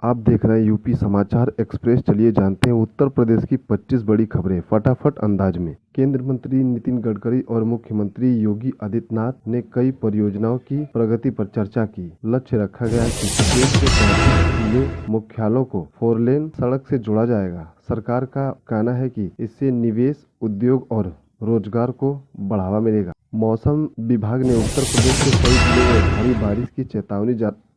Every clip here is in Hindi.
आप देख रहे हैं यूपी समाचार एक्सप्रेस। चलिए जानते हैं उत्तर प्रदेश की 25 बड़ी खबरें फटाफट अंदाज में। केंद्र मंत्री नितिन गडकरी और मुख्यमंत्री योगी आदित्यनाथ ने कई परियोजनाओं की प्रगति पर चर्चा की। लक्ष्य रखा गया कि प्रदेश के 35 जिले मुख्यालयों को 4 लेन सड़क से जोड़ा जाएगा। सरकार का कहना है कि इससे निवेश, उद्योग और रोजगार को बढ़ावा मिलेगा। मौसम विभाग ने उत्तर प्रदेश के कई जिलों में भारी बारिश की चेतावनी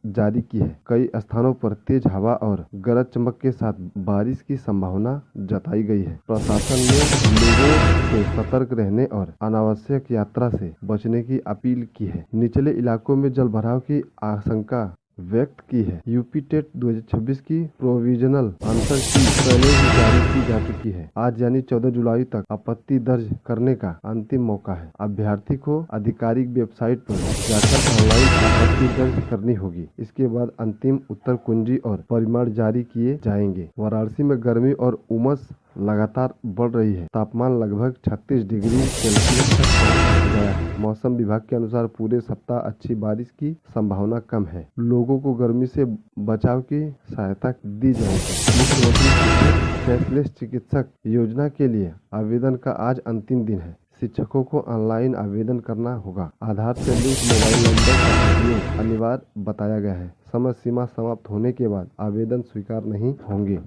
जारी की है। कई स्थानों पर तेज हवा और गरज चमक के साथ बारिश की संभावना जताई गई है। प्रशासन ने लोगों से सतर्क रहने और अनावश्यक यात्रा से बचने की अपील की है। निचले इलाकों में जलभराव की आशंका व्यक्त की है। यूपी टेट 2026 की प्रोविजनल आंसर की पहले ही जारी की जा चुकी है। आज यानी 14 जुलाई तक आपत्ति दर्ज करने का अंतिम मौका है। अभ्यर्थी को आधिकारिक वेबसाइट पर जाकर ऑनलाइन आपत्ति दर्ज करनी होगी। इसके बाद अंतिम उत्तर कुंजी और परिणाम जारी किए जाएंगे। वाराणसी में गर्मी और उमस लगातार बढ़ रही है। तापमान लगभग 36 डिग्री सेल्सियस तक पहुंच गया है। मौसम विभाग के अनुसार पूरे सप्ताह अच्छी बारिश की संभावना कम है। लोगों को गर्मी से बचाव की सहायता दी जाएगी। मुख्यमंत्री कैशलेस चिकित्सक योजना के लिए आवेदन का आज अंतिम दिन है। शिक्षकों को ऑनलाइन आवेदन करना होगा। आधार से लिंक मोबाइल नंबर का उपयोग अनिवार्य बताया गया है। समय सीमा समाप्त होने के बाद आवेदन स्वीकार नहीं होंगे।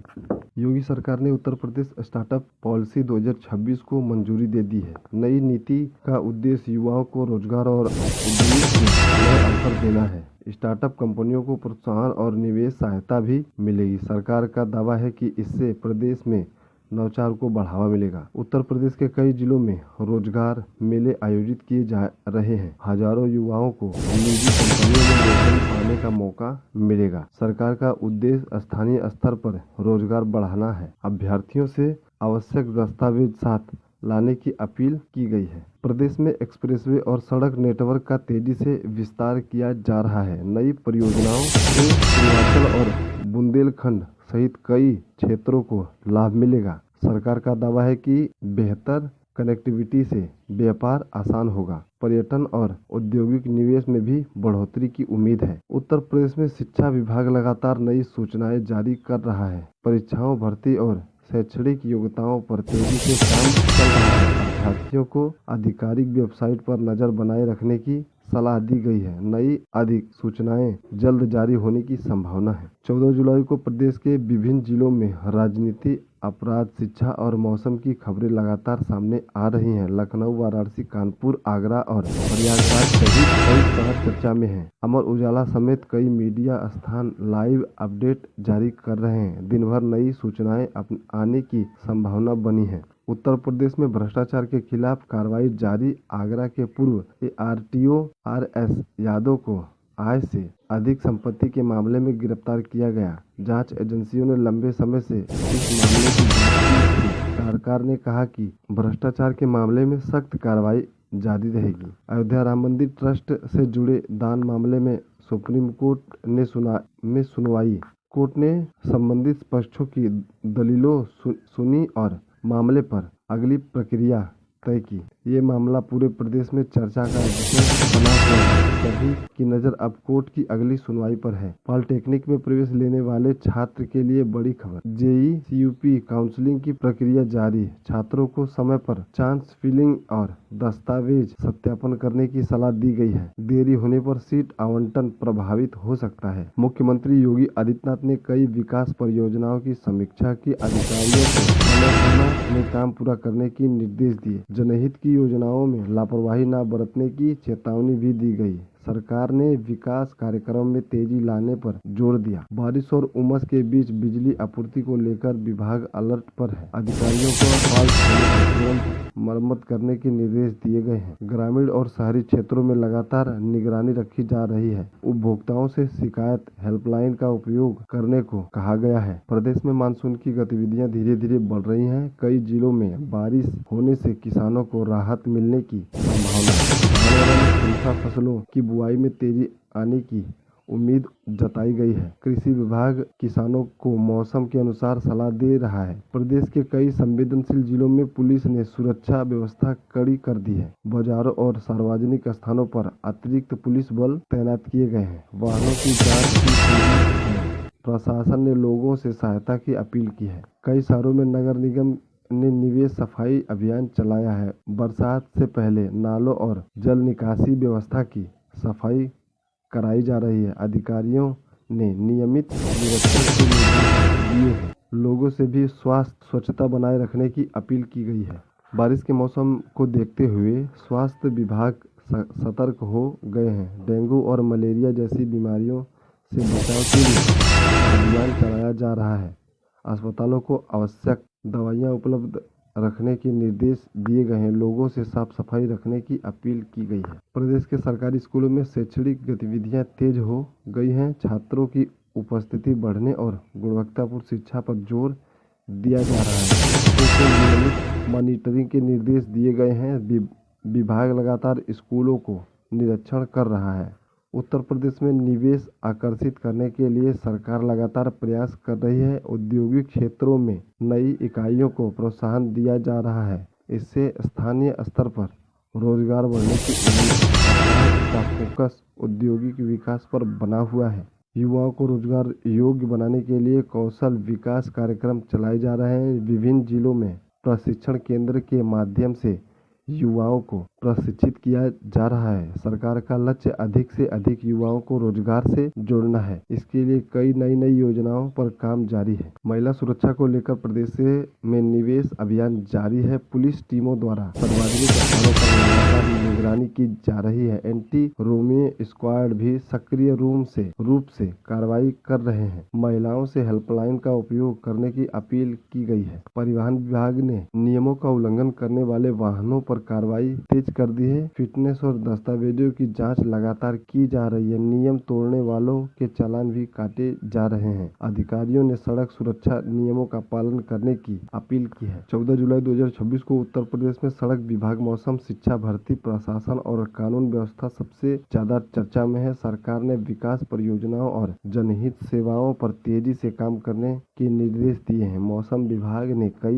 योगी सरकार ने उत्तर प्रदेश स्टार्टअप पॉलिसी 2026 को मंजूरी दे दी है। नई नीति का उद्देश्य युवाओं को रोजगार और उद्योग के नए अवसर देना है। स्टार्टअप कंपनियों को प्रोत्साहन और निवेश सहायता भी मिलेगी। सरकार का दावा है कि इससे प्रदेश में नवाचार को बढ़ावा मिलेगा। उत्तर प्रदेश के कई जिलों में रोजगार मेले आयोजित किए जा रहे हैं। हजारों युवाओं को निजी कंपनियों में नौकरी पाने का मौका मिलेगा। सरकार का उद्देश्य स्थानीय स्तर पर रोजगार बढ़ाना है। अभ्यर्थियों से आवश्यक दस्तावेज साथ लाने की अपील की गई है। प्रदेश में एक्सप्रेसवे और सड़क नेटवर्क का तेजी से विस्तार किया जा रहा है। नई परियोजनाओं से पूर्वांचल और बुंदेलखंड सहित कई क्षेत्रों को लाभ मिलेगा। सरकार का दावा है कि बेहतर कनेक्टिविटी से व्यापार आसान होगा। पर्यटन और औद्योगिक निवेश में भी बढ़ोतरी की उम्मीद है। उत्तर प्रदेश में शिक्षा विभाग लगातार नई सूचनाएं जारी कर रहा है। परीक्षाओं, भर्ती और शैक्षणिक योग्यताओं पर तेजी से काम चल रहा है। अभ्यर्थियों को आधिकारिक वेबसाइट पर नजर बनाए रखने की सलाह दी गई है। नई अधिक सूचनाएं जल्द जारी होने की संभावना है। 14 जुलाई को प्रदेश के विभिन्न जिलों में राजनीति, अपराध, शिक्षा और मौसम की खबरें लगातार सामने आ रही हैं। लखनऊ, वाराणसी, कानपुर, आगरा और प्रयागराज सहित कई शहर चर्चा में हैं। अमर उजाला समेत कई मीडिया स्थान लाइव अपडेट जारी कर रहे हैं। दिन भर नई सूचनाएं आने की संभावना बनी है। उत्तर प्रदेश में भ्रष्टाचार के खिलाफ कार्रवाई जारी। आगरा के पूर्व आरटीओ RS यादव को आय से अधिक संपत्ति के मामले में गिरफ्तार किया गया। जांच एजेंसियों ने लंबे समय से इस मामले की जांच की थी। सरकार ने कहा कि भ्रष्टाचार के मामले में सख्त कार्रवाई जारी रहेगी। अयोध्या राम मंदिर ट्रस्ट से जुड़े दान मामले में सुप्रीम कोर्ट ने सुनवाई। कोर्ट ने संबंधित पक्षों की दलीलों सुनी और मामले पर अगली प्रक्रिया तय की। ये मामला पूरे प्रदेश में चर्चा का विषय बना हुआ है। सभी की नजर अब कोर्ट की अगली सुनवाई पर है। पॉलिटेक्निक में प्रवेश लेने वाले छात्र के लिए बड़ी खबर। JEE-CUP काउंसलिंग की प्रक्रिया जारी। छात्रों को समय पर चांस फिलिंग और दस्तावेज सत्यापन करने की सलाह दी गई है। देरी होने पर सीट आवंटन प्रभावित हो सकता है। मुख्यमंत्री योगी आदित्यनाथ ने कई विकास परियोजनाओं की समीक्षा की। अधिकारियों को समय सीमा में काम पूरा करने की निर्देश दिए। जनहित की योजनाओं में लापरवाही न बरतने की चेतावनी भी दी गई। सरकार ने विकास कार्यक्रम में तेजी लाने पर जोर दिया। बारिश और उमस के बीच बिजली आपूर्ति को लेकर विभाग अलर्ट पर है। अधिकारियों को फॉल्ट होने पर तुरंत मरम्मत करने के निर्देश दिए गए हैं। ग्रामीण और शहरी क्षेत्रों में लगातार निगरानी रखी जा रही है। उपभोक्ताओं से शिकायत हेल्पलाइन का उपयोग करने को कहा गया है। प्रदेश में मानसून की गतिविधियां धीरे धीरे बढ़ रही हैं। कई जिलों में बारिश होने से किसानों को राहत मिलने की संभावना है। फसलों की बुआई में तेजी आने की उम्मीद जताई गई है। कृषि विभाग किसानों को मौसम के अनुसार सलाह दे रहा है। प्रदेश के कई संवेदनशील जिलों में पुलिस ने सुरक्षा व्यवस्था कड़ी कर दी है। बाजारों और सार्वजनिक स्थानों पर अतिरिक्त पुलिस बल तैनात किए गए हैं। वाहनों की जांच की प्रशासन ने लोगों से सहायता की अपील की है। कई शहरों में नगर निगम ने निवेश सफाई अभियान चलाया है। बरसात से पहले नालों और जल निकासी व्यवस्था की सफाई कराई जा रही है। अधिकारियों ने नियमित निरीक्षण के निर्देश दिए हैं। लोगों से भी स्वास्थ्य स्वच्छता बनाए रखने की अपील की गई है। बारिश के मौसम को देखते हुए स्वास्थ्य विभाग सतर्क हो गए हैं। डेंगू और मलेरिया जैसी बीमारियों से बचाव के लिए अभियान चलाया जा रहा है। अस्पतालों को आवश्यक दवाइयां उपलब्ध रखने के निर्देश दिए गए हैं। लोगों से साफ सफाई रखने की अपील की गई है। प्रदेश के सरकारी स्कूलों में शैक्षणिक गतिविधियां तेज हो गई हैं। छात्रों की उपस्थिति बढ़ने और गुणवत्तापूर्ण शिक्षा पर जोर दिया जा रहा है। स्कूलों को नियमित मॉनिटरिंग के निर्देश दिए गए हैं। विभाग लगातार स्कूलों को निरीक्षण कर रहा है। उत्तर प्रदेश में निवेश आकर्षित करने के लिए सरकार लगातार प्रयास कर रही है। औद्योगिक क्षेत्रों में नई इकाइयों को प्रोत्साहन दिया जा रहा है। इससे स्थानीय स्तर पर रोजगार बढ़ने की उम्मीद है। सरकार का फोकस औद्योगिक विकास पर बना हुआ है। युवाओं को रोजगार योग्य बनाने के लिए कौशल विकास कार्यक्रम चलाए जा रहे हैं। विभिन्न जिलों में प्रशिक्षण केंद्र के माध्यम से युवाओं को प्रशिक्षित किया जा रहा है। सरकार का लक्ष्य अधिक से अधिक युवाओं को रोजगार से जोड़ना है। इसके लिए कई नई योजनाओं पर काम जारी है। महिला सुरक्षा को लेकर प्रदेश में निवेश अभियान जारी है। पुलिस टीमों द्वारा सार्वजनिक स्थानों पर लगातार निगरानी की जा रही है। एंटी रोमियो स्क्वाड भी सक्रिय रूप से कार्रवाई कर रहे हैं। महिलाओं से हेल्पलाइन का उपयोग करने की अपील की गई है। परिवहन विभाग ने नियमों का उल्लंघन करने वाले वाहनों पर कार्रवाई तेज कर दी है। फिटनेस और दस्तावेजों की जांच लगातार की जा रही है। नियम तोड़ने वालों के चालान भी काटे जा रहे हैं। अधिकारियों ने सड़क सुरक्षा नियमों का पालन करने की अपील की है। 14 जुलाई 2026 को उत्तर प्रदेश में सड़क विभाग, मौसम, शिक्षा, भर्ती, प्रशासन और कानून व्यवस्था सबसे ज्यादा चर्चा में है। सरकार ने विकास परियोजनाओं और जनहित सेवाओं पर तेजी से काम करने के निर्देश दिए हैं। मौसम विभाग ने कई